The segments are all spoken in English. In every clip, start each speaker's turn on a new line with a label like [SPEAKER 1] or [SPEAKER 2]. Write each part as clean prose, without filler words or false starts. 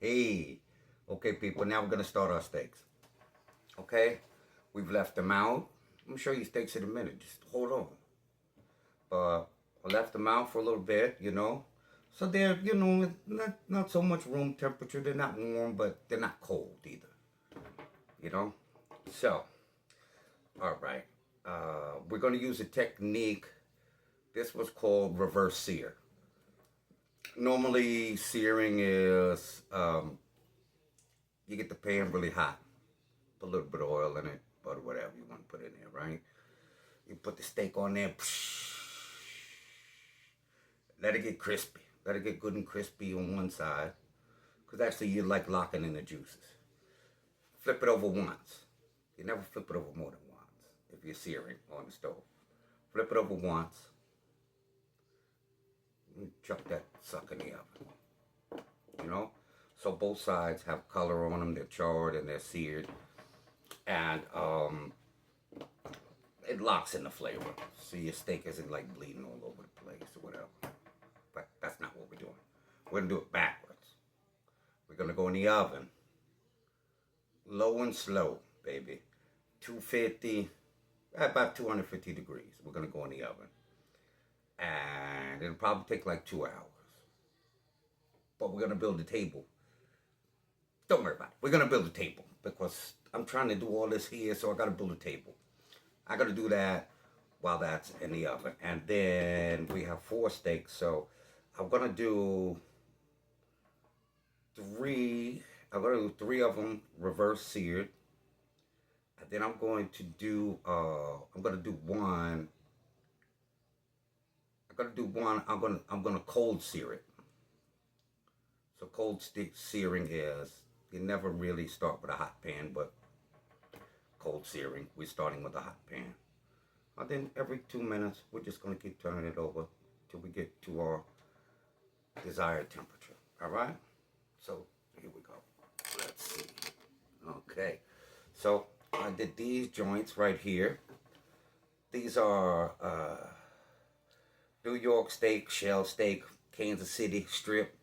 [SPEAKER 1] Hey, okay, people. Now we're gonna start our steaks. Okay, we've left them out. I'm gonna show you steaks in a minute. Just hold on. I left them out for a little bit, So they're, not so much room temperature. They're not warm, but they're not cold either. You know. So, all right. We're gonna use a technique. This was called reverse sear. Normally, searing is you get the pan really hot, put a little bit of oil in it, butter, whatever you want to put in there, right? You put the steak on there, let it get crispy. Let it get good and crispy on one side, because actually you like locking in the juices. Flip it over once. You never flip it over more than once if you're searing on the stove. Flip it over once. And chuck that sucker in the oven. So both sides have color on them. They're charred and they're seared. And it locks in the flavor. So your steak isn't like bleeding all over the place or whatever. But that's not what we're doing. We're going to do it backwards. We're going to go in the oven. Low and slow, baby. 250, about 250 degrees. We're going to go in the oven. And it'll probably take like 2 hours. But we're going to build a table. Don't worry about it. We're going to build a table because I'm trying to do all this here, so I got to build a table. I got to do that while that's in the oven. And then we have 4 steaks, so I'm going to do 3. I'm going to do 3 of them reverse seared. And then I'm going to do one. I'm going to cold sear it. So cold stick searing is, you never really start with a hot pan, but cold searing, we're starting with a hot pan. And then every 2 minutes, we're just going to keep turning it over till we get to our desired temperature. All right? So here we go. Let's see. Okay. So I did these joints right here. These are New York steak, shell steak, Kansas City strip.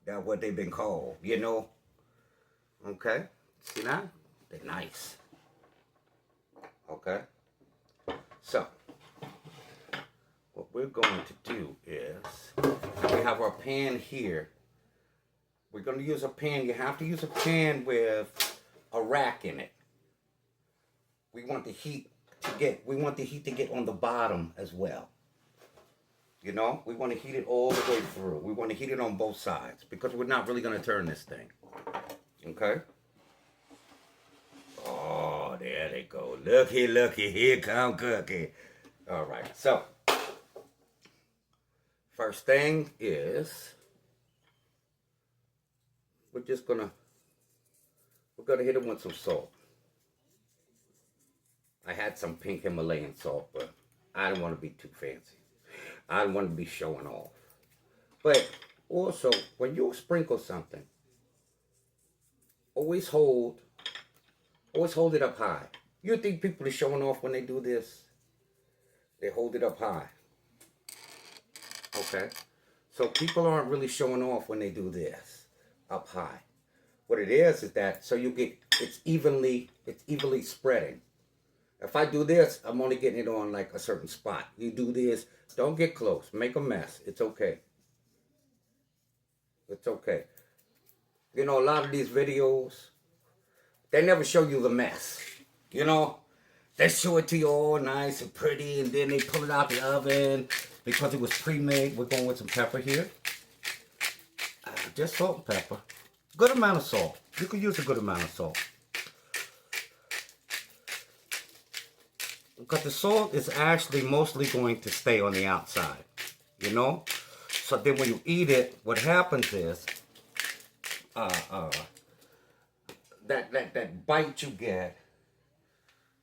[SPEAKER 1] That's what they've been called, Okay? See now? They're nice. Okay? So, what we're going to do is, we have our pan here. We're going to use a pan. You have to use a pan with a rack in it. We want the heat to get on the bottom as well. We want to heat it all the way through. We want to heat it on both sides because we're not really going to turn this thing. Okay? Oh, there they go. Looky, here come Cookie. All right, so first thing is we're gonna hit it with some salt. I had some pink Himalayan salt, but I didn't want to be too fancy. I don't want to be showing off. But also, when you sprinkle something, always hold it up high. You think people are showing off when they do this? They hold it up high. Okay? So people aren't really showing off when they do this up high. What it is that so you get it's evenly spreading. If I do this, I'm only getting it on like a certain spot. You do this, don't get close. Make a mess. It's okay. It's okay. A lot of these videos, they never show you the mess. They show it to you all nice and pretty, and then they pull it out the oven because it was pre-made. We're going with some pepper here. Just salt and pepper. Good amount of salt. You can use a good amount of salt. Because the salt is actually mostly going to stay on the outside, So then when you eat it, what happens is, that bite you get,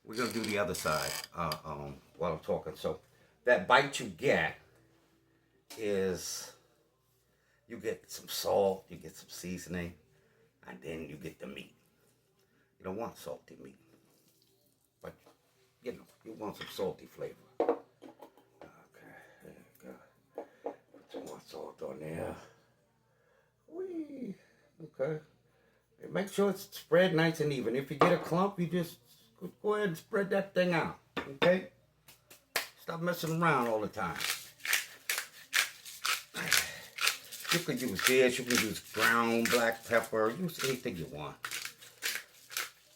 [SPEAKER 1] we're going to do the other side while I'm talking. So that bite you get is, you get some salt, you get some seasoning, and then you get the meat. You don't want salty meat. But, you want some salty flavor. Okay, there you go. Put some more salt on there. Whee! Okay. Okay? And make sure it's spread nice and even. If you get a clump, you just go ahead and spread that thing out. Okay? Stop messing around all the time. You could use this, you can use ground black pepper, use anything you want.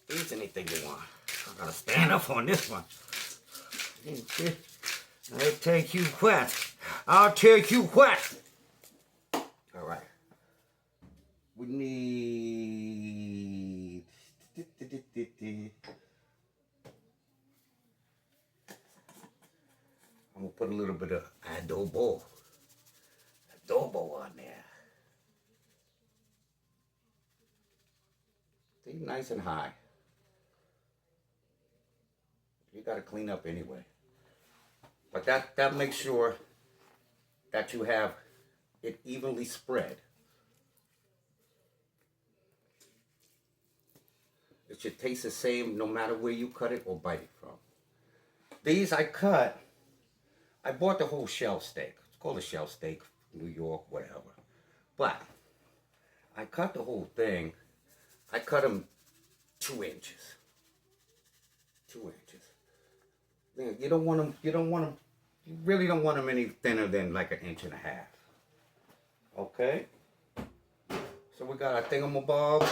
[SPEAKER 1] Use anything you want. I gotta stand up on this one. I'll take you what? I'll take you what? Alright. We need... I'm gonna put a little bit of adobo on there. See, nice and high. You gotta clean up anyway. But that makes sure that you have it evenly spread. It should taste the same no matter where you cut it or bite it from. These I bought the whole shell steak. It's called a shell steak, New York, whatever. But I cut the whole thing. I cut them 2 inches. 2 inches. You don't want them, you really don't want them any thinner than like 1.5 inches. Okay? So we got our thingamabob.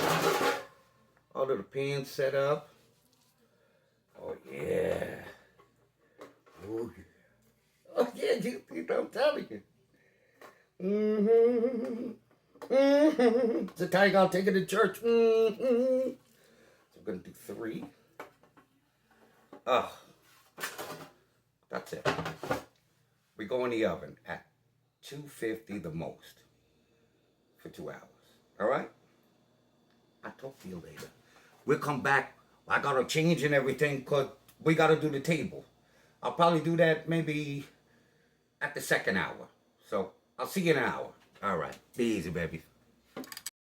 [SPEAKER 1] All of the pans set up. Oh yeah. Oh yeah. Oh yeah, you know, I'm telling you. It's a tiger, I'll take it to church. So we're gonna do 3. Oh. That's it. We go in the oven at 250 the most for 2 hours. All right? I'll talk to you later. We'll come back. I got to change and everything because we got to do the table. I'll probably do that maybe at the 2nd hour. So I'll see you in an hour. All right. Be easy, baby.